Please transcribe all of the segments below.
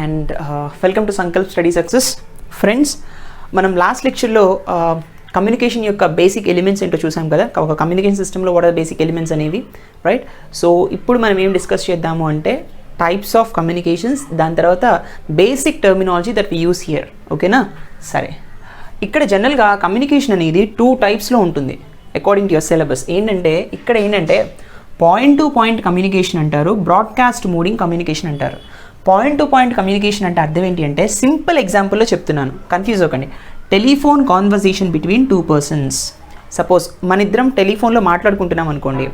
and welcome to Sankalp Study Success. Friends, మనం last లెక్చర్లో communication యొక్క బేసిక్ ఎలిమెంట్స్ ఏంటో చూసాం కదా. ఒక కమ్యూనికేషన్ సిస్టంలో వాట్ ఆర్ బేసిక్ ఎలిమెంట్స్ అనేవి, రైట్? సో ఇప్పుడు మనం ఏం డిస్కస్ చేద్దాము అంటే టైప్స్ ఆఫ్ కమ్యూనికేషన్స్, దాని తర్వాత basic terminology that we use here. ఓకేనా? సరే, ఇక్కడ జనరల్గా కమ్యూనికేషన్ అనేది 2 టైప్స్లో ఉంటుంది అకార్డింగ్ టు యువర్ సిలబస్. ఇక్కడ ఏంటంటే పాయింట్ టు పాయింట్ కమ్యూనికేషన్ అంటారు, బ్రాడ్కాస్ట్ మోడింగ్ కమ్యూనికేషన్ అంటారు. పాయింట్ టు పాయింట్ కమ్యూనికేషన్ అంటే అర్థం ఏంటి అంటే సింపుల్ ఎగ్జాంపుల్లో చెప్తున్నాను, కన్ఫ్యూజ్ అవ్వకండి. Telephone conversation between 2 persons. Suppose మన ఇద్దరం టెలిఫోన్లో మాట్లాడుకుంటున్నాం అనుకోండి,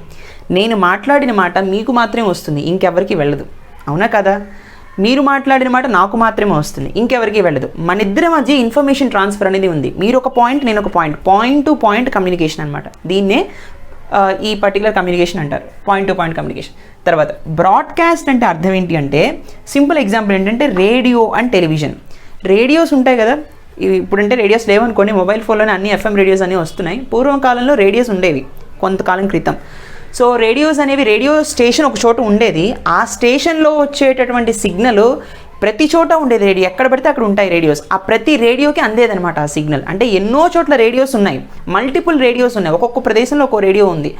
నేను మాట్లాడిన మాట మీకు మాత్రమే వస్తుంది, ఇంకెవరికి వెళ్ళదు. అవునా కదా? మీరు మాట్లాడిన మాట నాకు మాత్రమే వస్తుంది, ఇంకెవరికి వెళ్ళదు. మన ఇద్దరి మధ్య ఇన్ఫర్మేషన్ ట్రాన్స్ఫర్ అనేది ఉంది. మీరు ఒక పాయింట్, నేను ఒక point, point to point communication అనమాట. దీన్నే ఈ పర్టికులర్ కమ్యూనికేషన్ అంటారు, పాయింట్ టు పాయింట్ కమ్యూనికేషన్. తర్వాత బ్రాడ్కాస్ట్ అంటే అర్థం ఏంటి అంటే సింపుల్ ఎగ్జాంపుల్ ఏంటంటే రేడియో అండ్ టెలివిజన్. రేడియోస్ ఉంటాయి కదా, ఇప్పుడంటే రేడియోస్ లేవనుకోండి, మొబైల్ ఫోన్లోనే అన్ని FM రేడియోస్ అనేవి వస్తున్నాయి. పూర్వకాలంలో రేడియోస్ ఉండేవి కొంతకాలం క్రితం. సో రేడియోస్ అనేవి, రేడియో స్టేషన్ ఒక చోట ఉండేది, ఆ స్టేషన్లో వచ్చేటటువంటి సిగ్నల్ ప్రతి చోట ఉండేది. రేడియో ఎక్కడ పడితే అక్కడ ఉంటాయి రేడియోస్, ఆ ప్రతి రేడియోకి అందేదనమాట ఆ సిగ్నల్. అంటే ఎన్నో చోట్ల రేడియోస్ ఉన్నాయి, మల్టిపుల్ రేడియోస్ ఉన్నాయి, ఒక్కొక్క ప్రదేశంలో ఒక్కో రేడియో ఉంది.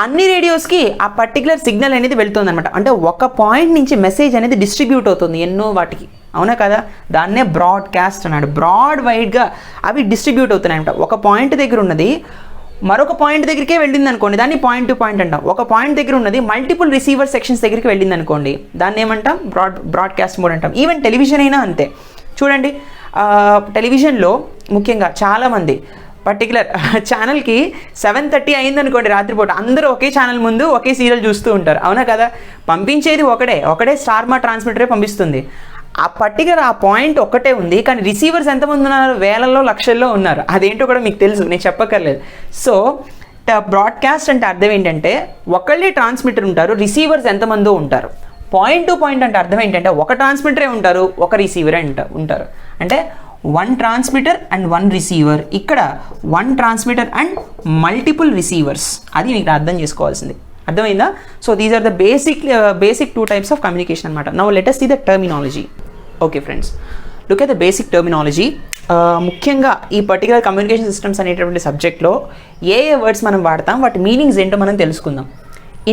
అన్ని రేడియోస్కి ఆ పర్టికులర్ సిగ్నల్ అనేది వెళ్తుంది అనమాట. అంటే ఒక పాయింట్ నుంచి మెసేజ్ అనేది డిస్ట్రిబ్యూట్ అవుతుంది ఎన్నో వాటికి. అవునా కదా? దాన్నే బ్రాడ్కాస్ట్ అన్నాడు. బ్రాడ్ వైడ్గా అవి డిస్ట్రిబ్యూట్ అవుతున్నాయి అనమాట. ఒక పాయింట్ దగ్గర ఉన్నది మరొక పాయింట్ దగ్గరికే వెళ్ళింది అనుకోండి, దాన్ని పాయింట్ టు పాయింట్ అంటాం. ఒక పాయింట్ దగ్గర ఉన్నది మల్టిపుల్ రిసీవర్ సెక్షన్స్ దగ్గరికి వెళ్ళింది అనుకోండి, దాన్ని ఏమంటాం? బ్రాడ్కాస్ట్ మోడ్ అంటాం. ఈవెన్ టెలివిజన్ అయినా అంతే. చూడండి, టెలివిజన్లో ముఖ్యంగా చాలామంది పర్టికులర్ ఛానల్కి 7:30 అయిందనుకోండి రాత్రిపూట, అందరూ ఒకే ఛానల్ ముందు ఒకే సీరియల్ చూస్తూ ఉంటారు. అవునా కదా? పంపించేది ఒకడే స్టార్ మా ట్రాన్స్మిటరే పంపిస్తుంది. ఆ పర్టికులర్ ఆ పాయింట్ ఒక్కటే ఉంది, కానీ రిసీవర్స్ ఎంతమంది ఉన్నారు? వేలల్లో లక్షల్లో ఉన్నారు. అదేంటో కూడా మీకు తెలుసు, నేను చెప్పక్కర్లేదు. సో బ్రాడ్కాస్ట్ అంటే అర్థం ఏంటంటే ఒకళ్ళే ట్రాన్స్మిటర్ ఉంటారు, రిసీవర్స్ ఎంతమందో ఉంటారు. పాయింట్ టు పాయింట్ అంటే అర్థం ఏంటంటే ఒక ట్రాన్స్మిటరే ఉంటారు, ఒక రిసీవరే ఉంటారు. అంటే 1 ట్రాన్స్మిటర్ అండ్ 1 రిసీవర్. ఇక్కడ 1 ట్రాన్స్మిటర్ అండ్ మల్టిపుల్ రిసీవర్స్. అది మీకు అర్థం చేసుకోవాల్సింది. అర్థమైందా? So these are the basic 2 types of communication అనమాట. Now let us see the terminology. Okay friends, look at the basic terminology. ముఖ్యంగా ఈ పర్టికులర్ కమ్యూనికేషన్ సిస్టమ్స్ అనేటటువంటి సబ్జెక్ట్లో ఏ వర్డ్స్ మనం వాడతాం, వాటి మీనింగ్స్ ఏంటో మనం తెలుసుకుందాం.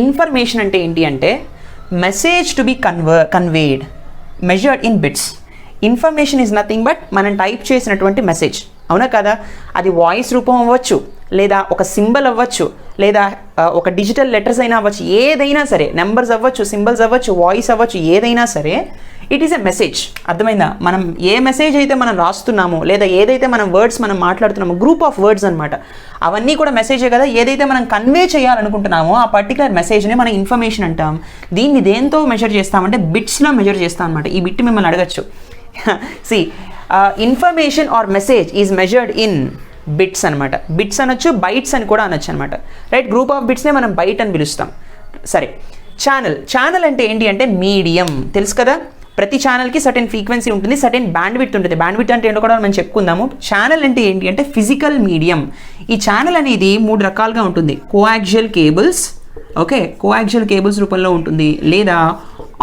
ఇన్ఫర్మేషన్ అంటే ఏంటి అంటే message to be conveyed measured in bits. Information is nothing but మనం టైప్ చేసినటువంటి మెసేజ్. అవునా కదా? అది వాయిస్ రూపం అవ్వచ్చు, లేదా ఒక సింబల్ అవ్వచ్చు, లేదా ఒక డిజిటల్ లెటర్స్ అయినా అవ్వచ్చు, ఏదైనా సరే, నెంబర్స్ అవ్వచ్చు, సింబల్స్ అవ్వచ్చు, వాయిస్ అవ్వచ్చు, ఏదైనా సరే ఇట్ ఈస్ ఎ మెసేజ్. అర్థమైందా? మనం ఏ మెసేజ్ అయితే మనం రాస్తున్నామో, లేదా ఏదైతే మనం వర్డ్స్ మనం మాట్లాడుతున్నామో, గ్రూప్ ఆఫ్ వర్డ్స్ అనమాట, అవన్నీ కూడా మెసేజే కదా. ఏదైతే మనం కన్వే చేయాలనుకుంటున్నామో ఆ పర్టికులర్ మెసేజ్ని మనం ఇన్ఫర్మేషన్ అంటాం. దీన్ని దేంతో మెజర్ చేస్తామంటే బిట్స్లో మెజర్ చేస్తాం అనమాట. ఈ బిట్ మిమ్మల్ని అడగచ్చు. సి information or message is measured in bits అనమాట. బిట్స్ అనొచ్చు, బైట్స్ అని కూడా అనొచ్చు అనమాట, రైట్? గ్రూప్ ఆఫ్ బిట్స్నే మనం బైట్ అని పిలుస్తాం. సరే, ఛానల్ అంటే ఏంటి అంటే మీడియం. తెలుసు కదా, ప్రతి ఛానల్కి సర్టెన్ ఫ్రీక్వెన్సీ ఉంటుంది, సర్టెన్ బ్యాండ్విడ్త్ ఉంటుంది. బ్యాండ్విడ్త్ అంటే ఏంటో కూడా మనం చెప్పుకుందాము. ఛానల్ అంటే ఏంటి అంటే ఫిజికల్ మీడియం. ఈ ఛానల్ అనేది 3 రకాలుగా ఉంటుంది. Coaxial cables, okay, coaxial cables రూపంలో ఉంటుంది, లేదా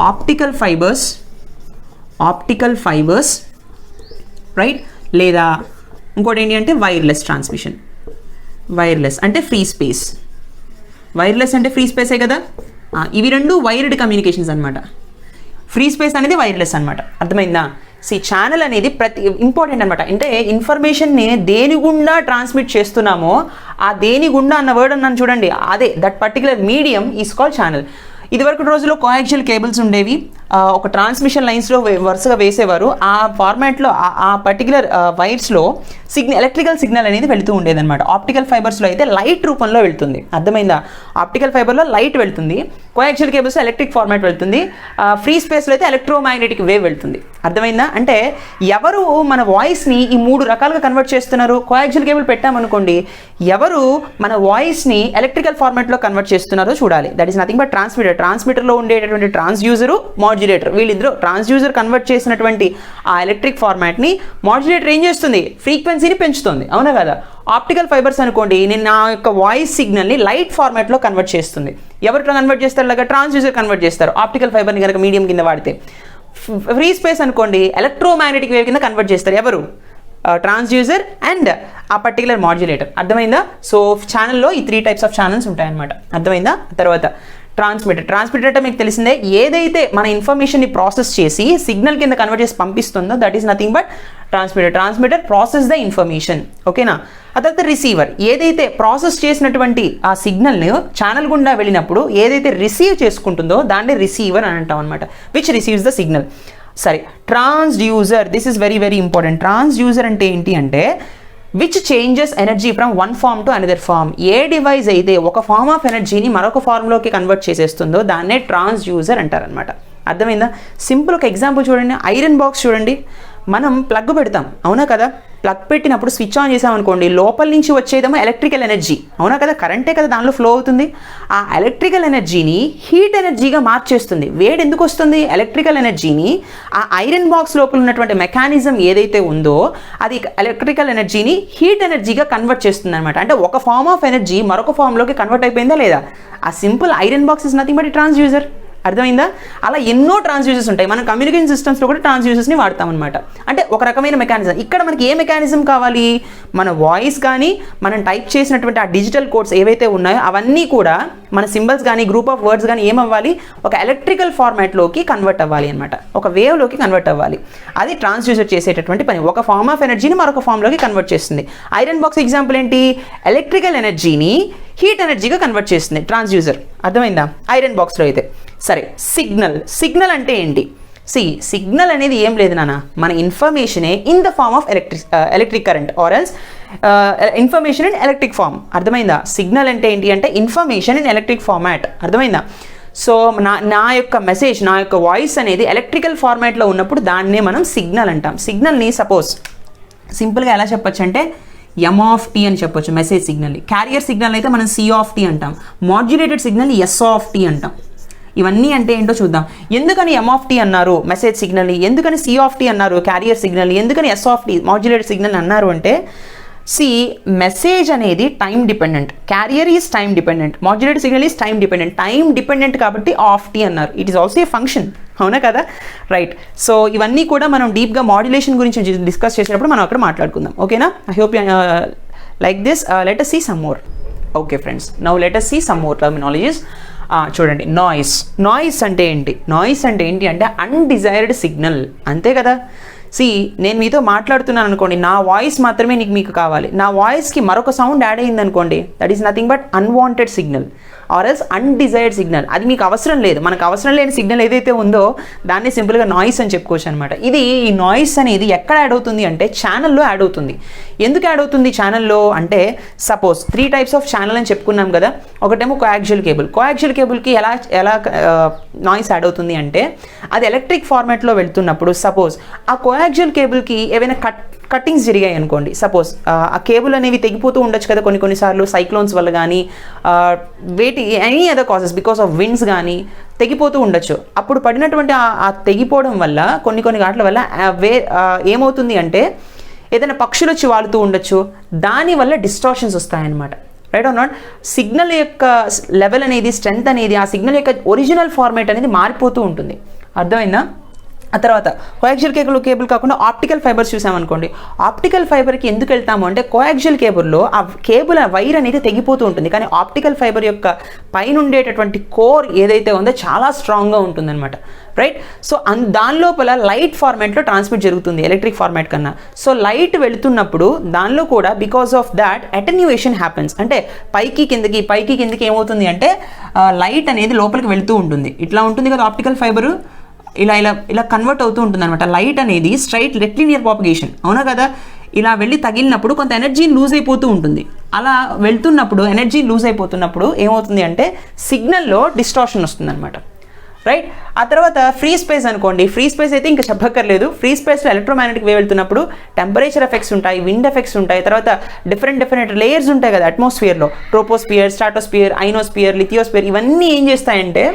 ఆప్టికల్ ఫైబర్స్, రైట్? లేదా ఇంకోటి ఏంటి అంటే వైర్లెస్ ట్రాన్స్మిషన్. వైర్లెస్ అంటే ఫ్రీ స్పేస్. వైర్లెస్ అంటే ఫ్రీ స్పేసే కదా. ఇవి 2 వైర్డ్ కమ్యూనికేషన్స్ అనమాట. ఫ్రీ స్పేస్ అనేది వైర్లెస్ అనమాట. అర్థమైందా? ఛానల్ అనేది ప్రతి ఇంపార్టెంట్ అనమాట. అంటే ఇన్ఫర్మేషన్ని దేని గుండా ట్రాన్స్మిట్ చేస్తున్నామో, ఆ దేని గుండా అన్న వర్డ్ అన్నాను చూడండి, అదే that particular medium is called channel. ఇదివరకు రోజుల్లో కోయాక్సియల్ కేబుల్స్ ఉండేవి, ఒక ట్రాన్స్మిషన్ లైన్స్లో వరుసగా వేసేవారు. ఆ ఫార్మాట్లో ఆ పర్టికులర్ వైర్స్లో ఎలక్ట్రికల్ సిగ్నల్ అనేది వెళుతూ ఉండేదన్నమాట. ఆప్టికల్ ఫైబర్స్లో అయితే లైట్ రూపంలో వెళ్తుంది. అర్థమైందా? ఆప్టికల్ ఫైబర్లో లైట్ వెళ్తుంది, కోయాక్సియల్ కేబుల్స్లో ఎలక్ట్రిక్ ఫార్మాట్ వెళ్తుంది, ఫ్రీ స్పేస్లో అయితే ఎలక్ట్రోమాగ్నెటిక్ వేవ్ వెళ్తుంది. అర్థమైందా? అంటే ఎవరు మన వాయిస్ని ఈ 3 రకాలుగా కన్వర్ట్ చేస్తున్నారు? కోయాక్సియల్ కేబుల్ పెట్టామనుకోండి, ఎవరు మన వాయిస్ని ఎలక్ట్రికల్ ఫార్మాట్లో కన్వర్ట్ చేస్తున్నారో చూడాలి. దట్ ఈస్ నథింగ్ బట్ ట్రాన్స్మిటర్లో ఉండేటటువంటి ట్రాన్స్డ్యూసర్, మాడ్యులేటర్. వీళ్ళిద్దరూ ట్రాన్స్డ్యూసర్ కన్వర్ట్ చేసినటువంటి ఆ ఎలక్ట్రిక్ ఫార్మాట్ని మాడ్యులేటర్ ఏం చేస్తుంది? ఫ్రీక్వెన్సీని పెంచుతుంది. అవునా కదా? ఆప్టికల్ ఫైబర్స్ అనుకోండి, నేను నా యొక్క వాయిస్ సిగ్నల్ని లైట్ ఫార్మాట్లో కన్వర్ట్ చేస్తుంది. ఎవరు కన్వర్ట్ చేస్తారు? లాగా ట్రాన్స్డ్యూసర్ కన్వర్ట్ చేస్తారు ఆప్టికల్ ఫైబర్ని కనుక మీడియం కింద వాడితే. ఫ్రీ స్పేస్ అనుకోండి ఎలక్ట్రోమాగ్నెటిక్ వేవ్ కింద కన్వర్ట్ చేస్తారు ఎవరు, ట్రాన్స్డ్యూసర్ అండ్ ఆ పర్టికులర్ మాడ్యులేటర్. అర్థమైందా? సో ఛానల్లో ఈ 3 టైప్స్ ఆఫ్ ఛానల్స్ ఉంటాయన్నమాట. అర్థమైందా? తర్వాత ట్రాన్స్మిటర్ అంటే మీకు తెలిసిందే, ఏదైతే మన ఇన్ఫర్మేషన్ని ప్రాసెస్ చేసి సిగ్నల్ కింద కన్వర్ట్ చేసి పంపిస్తుందో that is nothing but transmitter process the information. ఓకేనా? ఆ తర్వాత రిసీవర్, ఏదైతే ప్రాసెస్ చేసినటువంటి ఆ సిగ్నల్ని ఛానల్ గుండా వెళ్ళినప్పుడు ఏదైతే రిసీవ్ చేసుకుంటుందో దాన్ని రిసీవర్ అని అంటాం అనమాట, విచ్ రిసీవ్స్ ద సిగ్నల్. సరే, transducer, this is very very important. Transducer అంటే ఏంటి అంటే which changes energy from one form to another form. A device అయితే ఒక ఫార్మ్ ఆఫ్ ఎనర్జీని మరొక ఫార్మ్లోకి కన్వర్ట్ చేసేస్తుందో దాన్నే ట్రాన్స్డ్యూసర్ అంటారనమాట. అర్థమైందా? సింపుల్ ఒక ఎగ్జాంపుల్ చూడండి. ఐరన్ బాక్స్ చూడండి, మనం ప్లగ్ పెడతాం, అవునా కదా? ప్లగ్ పెట్టినప్పుడు స్విచ్ ఆన్ చేసామనుకోండి, లోపల నుంచి వచ్చేదేమో ఎలక్ట్రికల్ ఎనర్జీ, అవునా కదా? కరెంటే కదా దానిలో ఫ్లో అవుతుంది. ఆ ఎలక్ట్రికల్ ఎనర్జీని హీట్ ఎనర్జీగా మార్చేస్తుంది. వేడి ఎందుకు వస్తుంది? ఎలక్ట్రికల్ ఎనర్జీని ఆ ఐరన్ బాక్స్ లోపల ఉన్నటువంటి మెకానిజం ఏదైతే ఉందో అది ఎలక్ట్రికల్ ఎనర్జీని హీట్ ఎనర్జీగా కన్వర్ట్ చేస్తుంది అనమాట. అంటే ఒక ఫార్మ్ ఆఫ్ ఎనర్జీ మరొక ఫార్మ్లోకి కన్వర్ట్ అయిపోయిందా లేదా? ఆ simple iron box is nothing but transducer. అర్థమైందా? అలా ఎన్నో ట్రాన్స్డ్యూసర్స్ ఉంటాయి. మనం కమ్యూనికేషన్ సిస్టమ్స్లో కూడా ట్రాన్స్డ్యూసర్స్ని వాడతాం అనమాట. అంటే ఒక రకమైన మెకానిజం. ఇక్కడ మనకి ఏ మెకానిజం కావాలి? మన వాయిస్ కానీ మనం టైప్ చేసినటువంటి ఆ డిజిటల్ కోడ్స్ ఏవైతే ఉన్నాయో అవన్నీ కూడా మన సింబల్స్ కానీ గ్రూప్ ఆఫ్ వర్డ్స్ కానీ ఏమవ్వాలి? ఒక ఎలక్ట్రికల్ ఫార్మాట్లోకి కన్వర్ట్ అవ్వాలి అనమాట, ఒక వేవ్లోకి కన్వర్ట్ అవ్వాలి. అది ట్రాన్స్డ్యూసర్ చేసేటటువంటి పని. ఒక ఫార్మ్ ఆఫ్ ఎనర్జీని మరొక ఫార్మ్లోకి కన్వర్ట్ చేస్తుంది. ఐరన్ బాక్స్ ఎగ్జాంపుల్ ఏంటి? ఎలక్ట్రికల్ ఎనర్జీని హీట్ ఎనర్జీగా కన్వర్ట్ చేస్తుంది ట్రాన్స్డ్యూసర్. అర్థమైందా? ఐరన్ బాక్స్లో అయితే. సరే, సిగ్నల్ అంటే ఏంటి? సిగ్నల్ అనేది ఏం లేదు నాన్న, మన ఇన్ఫర్మేషనే in the form of electric current or else information in electric form. అర్థమైందా? సిగ్నల్ అంటే ఏంటి అంటే ఇన్ఫర్మేషన్ ఇన్ ఎలక్ట్రిక్ ఫార్మాట్. అర్థమైందా? సో నా యొక్క మెసేజ్, నా యొక్క వాయిస్ అనేది ఎలక్ట్రికల్ ఫార్మాట్లో ఉన్నప్పుడు దాన్నే మనం సిగ్నల్ అంటాం. సిగ్నల్ని సపోజ్ సింపుల్గా ఎలా చెప్పొచ్చు అంటే ఎమ్ ఆఫ్ టీ అని చెప్పొచ్చు మెసేజ్ సిగ్నల్ని. క్యారియర్ సిగ్నల్ అయితే మనం సి ఆఫ్ టీ అంటాం. మాడ్యులేటెడ్ సిగ్నల్ని ఎస్ ఆఫ్ టీ అంటాం. ఇవన్నీ అంటే ఏంటో చూద్దాం. ఎందుకని ఎమ్ ఆఫ్ టీ అన్నారు మెసేజ్ సిగ్నల్ని, ఎందుకని సి ఆఫ్ టీ అన్నారు క్యారియర్ సిగ్నల్ని, ఎందుకని S of T modulated signal అన్నారు అంటే మెసేజ్ అనేది time dependent, carrier is time dependent, modulated signal is time dependent. Time dependent కాబట్టి ఆఫ్ టీ అన్నారు. It is also a function, అవునా కదా? రైట్. సో ఇవన్నీ కూడా మనం డీప్గా మాడ్యులేషన్ గురించి డిస్కస్ చేసేటప్పుడు మనం అక్కడ మాట్లాడుకుందాం. ఓకేనా? I hope like this. Let us see some more. Okay friends, now let us see some more terminologies. చూడండి, నాయిస్ అంటే ఏంటి? నాయిస్ అంటే ఏంటి అంటే అన్డిజైర్డ్ సిగ్నల్, అంతే కదా? నేను మీతో మాట్లాడుతున్నాను అనుకోండి, నా వాయిస్ మాత్రమే మీకు కావాలి. నా వాయిస్కి మరొక సౌండ్ యాడ్ అయింది అనుకోండి, that is nothing but unwanted signal or else undesired signal. అది మీకు అవసరం లేదు. మనకు అవసరం లేని సిగ్నల్ ఏదైతే ఉందో దాన్ని సింపుల్గా నాయిస్ అని చెప్పుకోవచ్చు అనమాట. ఈ నాయిస్ అనేది ఎక్కడ యాడ్ అవుతుంది అంటే ఛానల్లో యాడ్ అవుతుంది. ఎందుకు యాడ్ అవుతుంది ఛానల్లో అంటే, సపోజ్ 3 టైప్స్ ఆఫ్ ఛానల్ అని చెప్పుకున్నాం కదా. ఒకటేమో కోయాక్సియల్ కేబుల్కి ఎలా నాయిస్ యాడ్ అవుతుంది అంటే, అది ఎలక్ట్రిక్ ఫార్మాట్లో వెళ్తున్నప్పుడు సపోజ్ ఆ కోయాక్సియల్ కేబుల్కి ఏవైనా కట్టింగ్స్ జరిగాయి అనుకోండి. సపోజ్ ఆ కేబుల్ అనేవి తెగిపోతూ ఉండొచ్చు కదా కొన్నిసార్లు, సైక్లోన్స్ వల్ల కానీ any other causes because of winds కానీ తెగిపోతూ ఉండొచ్చు. అప్పుడు పడినటువంటి ఆ తెగిపోవడం వల్ల కొన్ని వాటి వల్ల ఏమవుతుంది అంటే ఏదైనా పక్షులు వచ్చి వాలుతూ ఉండొచ్చు, దానివల్ల డిస్టార్షన్స్ వస్తాయన్నమాట. Right or not? సిగ్నల్ యొక్క లెవెల్ అనేది, స్ట్రెంత్ అనేది, ఆ సిగ్నల్ యొక్క ఒరిజినల్ ఫార్మేట్ అనేది మారిపోతూ ఉంటుంది. అర్థమైందా? ఆ తర్వాత కోయాక్సియల్ కేబుల్ కాకుండా ఆప్టికల్ ఫైబర్స్ చూసామనుకోండి. ఆప్టికల్ ఫైబర్కి ఎందుకు వెళ్తాము అంటే, కోయాక్సియల్ కేబుల్లో ఆ కేబుల్ వైర్ అనేది తెగిపోతూ ఉంటుంది, కానీ ఆప్టికల్ ఫైబర్ యొక్క పైన ఉండేటటువంటి కోర్ ఏదైతే ఉందో చాలా స్ట్రాంగ్గా ఉంటుందన్నమాట. రైట్? సో దాని లోపల లైట్ ఫార్మాట్లో ట్రాన్స్మిట్ జరుగుతుంది ఎలక్ట్రిక్ ఫార్మాట్ కన్నా. సో లైట్ వెళుతున్నప్పుడు దానిలో కూడా because of that attenuation happens. అంటే పైకి కిందకి ఏమవుతుంది అంటే లైట్ అనేది లోపలికి వెళుతూ ఉంటుంది. ఇట్లా ఉంటుంది కదా ఆప్టికల్ ఫైబరు, ఇలా కన్వర్ట్ అవుతూ ఉంటుంది అనమాట. లైట్ అనేది స్ట్రైట్ రెక్టిలినియర్ ప్రాపగేషన్, అవునా కదా? ఇలా వెళ్ళి తగిలినప్పుడు కొంత ఎనర్జీ లూజ్ అయిపోతూ ఉంటుంది. అలా వెళ్తున్నప్పుడు ఎనర్జీ లూజ్ అయిపోతున్నప్పుడు ఏమవుతుంది అంటే సిగ్నల్లో డిస్టార్షన్ వస్తుంది అనమాట. రైట్? ఆ తర్వాత ఫ్రీ స్పేస్ అనుకోండి. ఫ్రీ స్పేస్ అయితే ఇంకా చెప్పక్కర్లేదు. ఫ్రీ స్పేస్లో ఎలక్ట్రోమాగ్నెటిక్ వేవ్ వెళ్తున్నప్పుడు టెంపరేచర్ ఎఫెక్ట్స్ ఉంటాయి, విండ్ ఎఫెక్ట్స్ ఉంటాయి, తర్వాత డిఫరెంట్ లేయర్స్ ఉంటాయి కదా అట్మాస్ఫియర్లో. ట్రోపోస్ఫియర్, స్ట్రాటోస్ఫియర్, ఐనోస్ఫియర్, లిథియోస్ఫియర్, ఇవన్నీ ఏం చేస్తాయంటే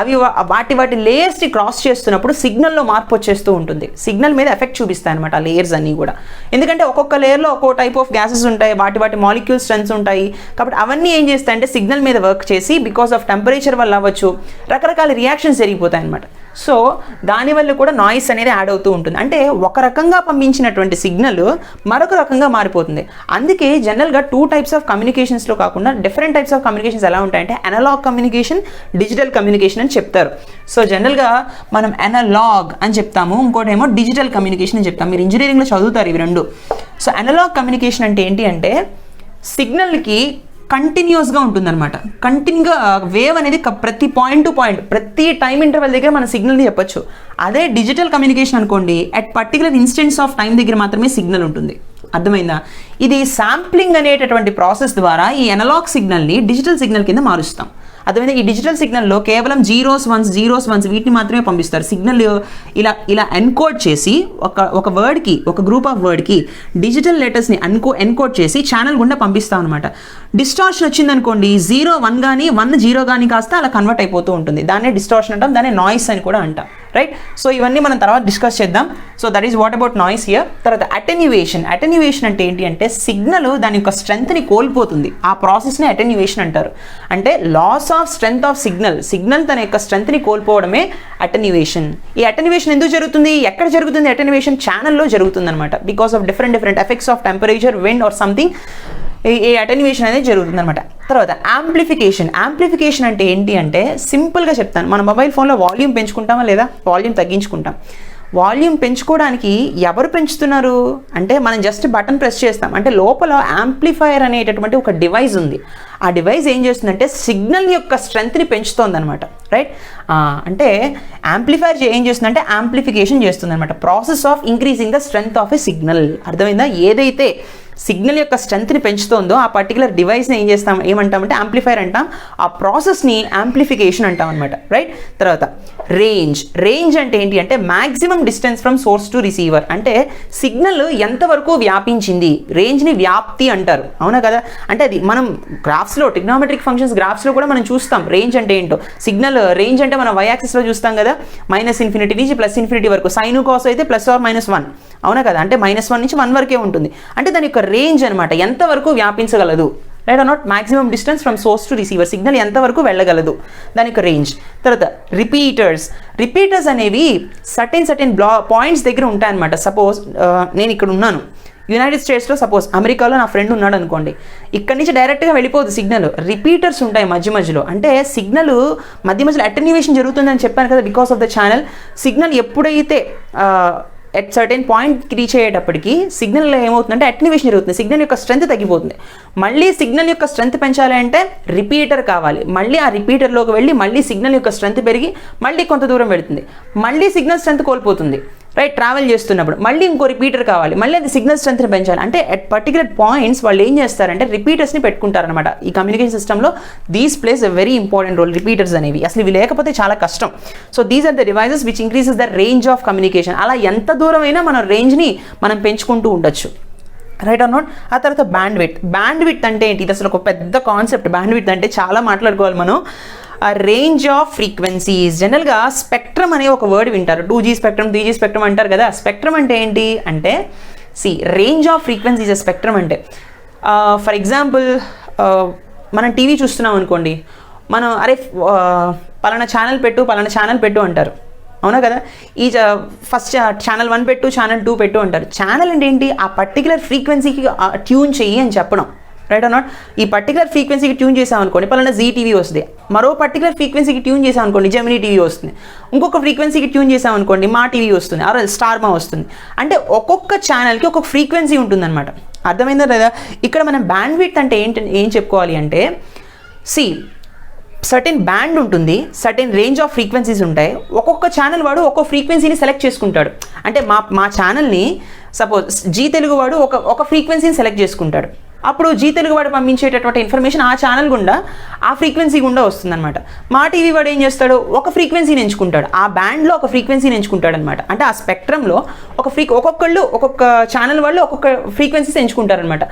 అవి వాటి లేయర్స్ని క్రాస్ చేస్తున్నప్పుడు సిగ్నల్లో మార్పు వచ్చేస్తూ ఉంటుంది, సిగ్నల్ మీద ఎఫెక్ట్ చూపిస్తాయి అనమాట ఆ లేయర్స్ అన్నీ కూడా. ఎందుకంటే ఒక్కొక్క లేయర్లో ఒక్కో టైప్ ఆఫ్ గ్యాసెస్ ఉంటాయి, వాటి మాలిక్యూల్ స్ట్రెంత్స్ ఉంటాయి. కాబట్టి అవన్నీ ఏం చేస్తాయంటే సిగ్నల్ మీద వర్క్ చేసి బికాస్ ఆఫ్ టెంపరేచర్ వల్ల అవ్వచ్చు రకరకాల రియాక్షన్స్ జరిగిపోతాయి అనమాట. సో దానివల్ల కూడా నాయిస్ అనేది యాడ్ అవుతూ ఉంటుంది. అంటే ఒక రకంగా పంపించినటువంటి సిగ్నల్ మరొక రకంగా మారిపోతుంది. అందుకే జనరల్గా 2 టైప్స్ ఆఫ్ కమ్యూనికేషన్స్లో కాకుండా డిఫరెంట్ టైప్స్ ఆఫ్ కమ్యూనికేషన్స్ ఎలా ఉంటాయంటే అనలాగ్ కమ్యూనికేషన్, డిజిటల్ కమ్యూనికేషన్ అని చెప్తారు. సో జనరల్గా మనం అనలాగ్ అని చెప్తాము, ఇంకోటేమో డిజిటల్ కమ్యూనికేషన్ అని చెప్తాము. మీరు ఇంజనీరింగ్లో చదువుతారు ఇవి రెండు. సో అనలాగ్ కమ్యూనికేషన్ అంటే ఏంటి అంటే సిగ్నల్కి కంటిన్యూస్గా ఉంటుందన్నమాట. కంటిన్యూగా వేవ్ అనేది ప్రతి పాయింట్ టు పాయింట్, ప్రతి టైం ఇంటర్వెల్ దగ్గర మన సిగ్నల్ని చెప్పొచ్చు. అదే డిజిటల్ కమ్యూనికేషన్ అనుకోండి, అట్ పర్టికులర్ ఇన్స్టెంట్స్ ఆఫ్ టైం దగ్గర మాత్రమే సిగ్నల్ ఉంటుంది. అర్థమైందా? ఇది శాంప్లింగ్ అనేటటువంటి ప్రాసెస్ ద్వారా ఈ అనలాగ్ సిగ్నల్ని డిజిటల్ సిగ్నల్ కింద మారుస్తాం. అదేవిధంగా ఈ డిజిటల్ సిగ్నల్లో కేవలం జీరోస్ వన్స్ వీటిని మాత్రమే పంపిస్తారు. సిగ్నల్ ఇలా ఎన్కోడ్ చేసి ఒక వర్డ్కి, ఒక గ్రూప్ ఆఫ్ వర్డ్కి డిజిటల్ లెటర్స్ని ఎన్కోడ్ చేసి ఛానల్ గుండా పంపిస్తాం అనమాట. డిస్టార్షన్ వచ్చిందనుకోండి, 0 1 కానీ 1 0 కానీ కాస్త అలా కన్వర్ట్ అయిపోతూ ఉంటుంది. దాన్నే డిస్టార్షన్ అంటాం, దాన్నే నాయిస్ అని కూడా అంటాం. రైట్? సో ఇవన్నీ మనం తర్వాత డిస్కస్ చేద్దాం. So that is what about noise here. తర్వాత అటెన్యువేషన్. అటెన్యువేషన్ అంటే ఏంటి అంటే సిగ్నల్ దాని యొక్క స్ట్రెంత్ని కోల్పోతుంది. ఆ ప్రాసెస్ని అటెన్యువేషన్ అంటారు. అంటే loss of strength of signal తన యొక్క స్ట్రెంత్ని కోల్పోవడమే అటెన్యువేషన్. ఈ అటెన్యువేషన్ ఎందుకు జరుగుతుంది, ఎక్కడ జరుగుతుంది అటెన్యువేషన్? ఛానల్లో జరుగుతుంది అనమాట. Because of different effects of temperature, wind or something ఈ అటెన్యువేషన్ అనేది జరుగుతుంది అనమాట. తర్వాత యాంప్లిఫికేషన్ అంటే ఏంటి అంటే సింపుల్గా చెప్తాను. మన మొబైల్ ఫోన్లో వాల్యూమ్ పెంచుకుంటామా లేదా వాల్యూమ్ తగ్గించుకుంటాం. వాల్యూమ్ పెంచుకోవడానికి ఎవరు పెంచుతున్నారు అంటే మనం జస్ట్ బటన్ ప్రెస్ చేస్తాం. అంటే లోపల యాంప్లిఫైయర్ అనేటటువంటి ఒక డివైస్ ఉంది. ఆ డివైస్ ఏం చేస్తుందంటే సిగ్నల్ యొక్క స్ట్రెంత్ని పెంచుతుంది అనమాట. రైట్? అంటే యాంప్లిఫైయర్ ఏం చేస్తుందంటే యాంప్లిఫికేషన్ చేస్తుంది అనమాట. Process of increasing the strength of a signal. అర్థమైందా? ఏదైతే సిగ్నల్ యొక్క స్ట్రెంత్ని పెంచుతుందో ఆ పర్టికులర్ డివైస్ని ఏమంటామంటే యాంప్లిఫైర్ అంటాం. ఆ ప్రాసెస్ని యాంప్లిఫికేషన్ అంటాం అనమాట. రైట్? తర్వాత రేంజ్ అంటే ఏంటి అంటే maximum distance from source to receiver. అంటే సిగ్నల్ ఎంతవరకు వ్యాపించింది, రేంజ్ని వ్యాప్తి అంటారు. అవునా కదా? అంటే అది మనం గ్రాఫ్స్లో, ట్రిగ్నోమెట్రిక్ ఫంక్షన్స్ గ్రాఫ్స్లో కూడా మనం చూస్తాం రేంజ్ అంటే ఏంటో. సిగ్నల్ రేంజ్ అంటే మనం y యాక్సిస్లో చూస్తాం కదా, -∞ నుంచి +∞ వరకు. సైన్ కాస్ అయితే +or-1. అవునా కదా? అంటే -1 నుంచి 1 వరకే ఉంటుంది. అంటే దాని యొక్క రేంజ్ అనమాట, ఎంతవరకు వ్యాపించగలదు. Right or not? Maximum distance from source to receiver, signal ఎంతవరకు వెళ్ళగలదు, దాని యొక్క రేంజ్. తర్వాత రిపీటర్స్ అనేవి సర్టెన్ పాయింట్స్ దగ్గర ఉంటాయన్నమాట. సపోజ్ నేను ఇక్కడ ఉన్నాను యునైటెడ్ స్టేట్స్లో, సపోజ్ అమెరికాలో నా ఫ్రెండ్ ఉన్నాడు అనుకోండి. ఇక్కడి నుంచి డైరెక్ట్గా వెళ్ళిపోదు సిగ్నల్, రిపీటర్స్ ఉంటాయి మధ్యలో. అంటే సిగ్నల్ మధ్యలో అటెన్యువేషన్ జరుగుతుందని చెప్పాను కదా, because of the channel. Signal ఎప్పుడైతే ఎట్ సర్టెన్ పాయింట్కి రీచ్ అయ్యేటప్పటికి సిగ్నల్ ఏమవుతుందంటే అటెన్యువేషన్ జరుగుతుంది, సిగ్నల్ యొక్క స్ట్రెంత్ తగ్గిపోతుంది. మళ్ళీ సిగ్నల్ యొక్క స్ట్రెంత్ పెంచాలి అంటే రిపీటర్ కావాలి. మళ్ళీ ఆ రిపీటర్లోకి వెళ్ళి మళ్ళీ సిగ్నల్ యొక్క స్ట్రెంత్ పెరిగి మళ్ళీ కొంత దూరం వెళుతుంది, మళ్ళీ సిగ్నల్ స్ట్రెంత్ కోల్పోతుంది. రైట్? ట్రావెల్ చేస్తున్నప్పుడు మళ్ళీ ఇంకో రిపీటర్ కావాలి, మళ్ళీ అది సిగ్నల్ స్ట్రెంత్ని పెంచాలి. అంటే అట్ పర్టికులర్ పాయింట్స్ వాళ్ళు ఏం చేస్తారంటే రిపీటర్స్ని పెట్టుకుంటారనమాట. ఈ కమ్యూనికేషన్ సిస్టంలో these plays a very important role. Repeaters అనేవి అసలు ఇవి లేకపోతే చాలా కష్టం. So these are the devices which increases the range of communication. అలా ఎంత దూరం అయినా మన రేంజ్ని మనం పెంచుకుంటూ ఉండొచ్చు. Right or not? ఆ తర్వాత బ్యాండ్విడ్త్ అంటే ఏంటి? ఇది అసలు ఒక పెద్ద కాన్సెప్ట్. బ్యాండ్విడ్త్ అంటే చాలా మాట్లాడుకోవాలి మనం. Range of frequencies. జనరల్గా స్పెక్ట్రమ్ అనే ఒక వర్డ్ వింటారు. 2G స్పెక్ట్రమ్, 3G స్పెక్ట్రమ్ అంటారు కదా. స్పెక్ట్రమ్ అంటే ఏంటి అంటే రేంజ్ ఆఫ్ ఫ్రీక్వెన్సీస్ స్పెక్ట్రమ్ అంటే. ఫర్ ఎగ్జాంపుల్ మనం టీవీ చూస్తున్నాం అనుకోండి, మనం అరే పలానా ఛానల్ పెట్టు అంటారు. అవునా కదా? ఈ ఫస్ట్ ఛానల్ 1 పెట్టు, ఛానల్ 2 పెట్టు అంటారు. ఛానల్ అంటే ఏంటి? ఆ పర్టికులర్ ఫ్రీక్వెన్సీకి ట్యూన్ చెయ్యి అని చెప్పడం. Right or not? ఈ పర్టికులర్ ఫ్రీక్వెన్సీకి ట్యూన్ చేసామనుకోండి పలానా జీ టీవీ వస్తుంది. మరో పర్టికులర్ ఫ్రీక్వెన్సీకి ట్యూన్ చేసామనుకోండి జెమినీ టీవీ వస్తుంది. ఇంకొక ఫ్రీక్వెన్సీకి ట్యూన్ చేసామనుకోండి మా టీవీ వస్తుంది, ఆర్ స్టార్ మా వస్తుంది. అంటే ఒక్కొక్క ఛానల్కి ఒక్కొక్క ఫ్రీక్వెన్సీ ఉంటుందన్నమాట. అర్థమైందా లేదా? ఇక్కడ మనం బ్యాండ్విడ్త్ అంటే ఏం చెప్పుకోవాలి అంటే సర్టెన్ బ్యాండ్ ఉంటుంది, సర్టెన్ రేంజ్ ఆఫ్ ఫ్రీక్వెన్సీస్ ఉంటాయి. ఒక్కొక్క ఛానల్ వాడు ఒక్కొక్క ఫ్రీక్వెన్సీని సెలెక్ట్ చేసుకుంటాడు. అంటే మా ఛానల్ని సపోజ్ జీ తెలుగు వాడు ఒక ఫ్రీక్వెన్సీని సెలెక్ట్ చేసుకుంటాడు. అప్పుడు జీ తెలుగు వాడు పంపించేటటువంటి ఇన్ఫర్మేషన్ ఆ ఛానల్ గుండా, ఆ ఫ్రీక్వెన్సీ గుండా వస్తుందన్నమాట. మా టీవీ వాడు ఏం చేస్తాడు? ఒక ఫ్రీక్వెన్సీని ఎంచుకుంటాడు, ఆ బ్యాండ్లో ఒక ఫ్రీక్వెన్సీని ఎంచుకుంటాడు అనమాట. అంటే ఆ స్పెక్ట్రంలో ఒక్కొక్క ఛానల్ వాళ్ళు ఒక్కొక్క ఫ్రీక్వెన్సీస్ ఎంచుకుంటారనమాట.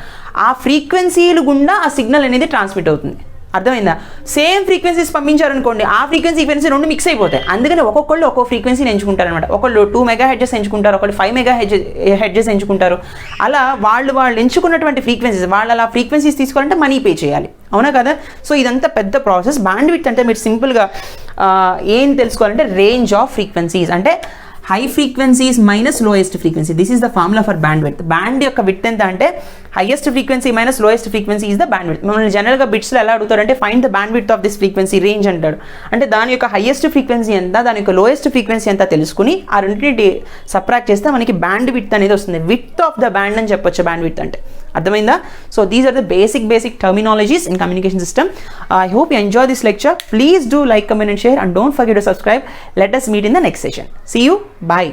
ఆ ఫ్రీక్వెన్సీలు గుండా ఆ సిగ్నల్ అనేది ట్రాన్స్మిట్ అవుతుంది. అర్థమైందా? సేమ్ ఫ్రీక్వెన్సీస్ పంపించారనుకోండి, ఆ ఫ్రీక్వెన్సీ రెండు మిక్స్ అయిపోతాయి. అందుకని ఒక్కొక్కళ్ళు ఒక్కో ఫ్రీక్వెన్సీని ఎంచుకుంటారు అనమాట. ఒకళ్ళు 2 మెగాహెర్ట్జ్ ఎంచుకుంటారు, ఒకళ్ళు 5 మెగాహెర్ట్జ్ ఎంచుకుంటారు. అలా వాళ్ళు ఎంచుకున్నటువంటి ఫ్రీక్వెన్సీస్, వాళ్ళు అలా ఫ్రీక్వెన్సీస్ తీసుకోవాలంటే మనీ పే చేయాలి, అవునా కదా? సో ఇదంతా పెద్ద ప్రాసెస్. బ్యాండ్ విడ్త్ అంటే మీరు సింపుల్గా ఏం తెలుసుకోవాలంటే రేంజ్ ఆఫ్ ఫ్రీక్వెన్సీస్ అంటే high frequencies minus lowest frequency. This is the formula for bandwidth. Band యొక్క విడ్త్ ఎంత అంటే highest frequency minus lowest frequency is the bandwidth. మమ్మల్ని జనరల్గా బిట్స్లో ఎలా అడుగుతారంటే find the bandwidth of this frequency range అంటాడు. అంటే దాని యొక్క హైయెస్ట్ ఫ్రీక్వెన్సీ ఎంత, దాని యొక్క లోయెస్ట్ ఫ్రీక్వెన్సీ ఎంత తెలుసుకుని ఆ రెండింటిని సబ్ట్రాక్ట్ చేస్తే మనకి బ్యాండ్ విడ్త్ అనేది వస్తుంది. విడ్త్ ఆఫ్ ద బ్యాండ్ అని చెప్పొచ్చు బ్యాండ్ విడ్త్ అంటే. అర్థమైందా? So these are the basic terminologies in communication system. I hope you enjoy this lecture. Please do like, comment and share, and don't forget to subscribe. Let us meet in the next session. See you. Bye.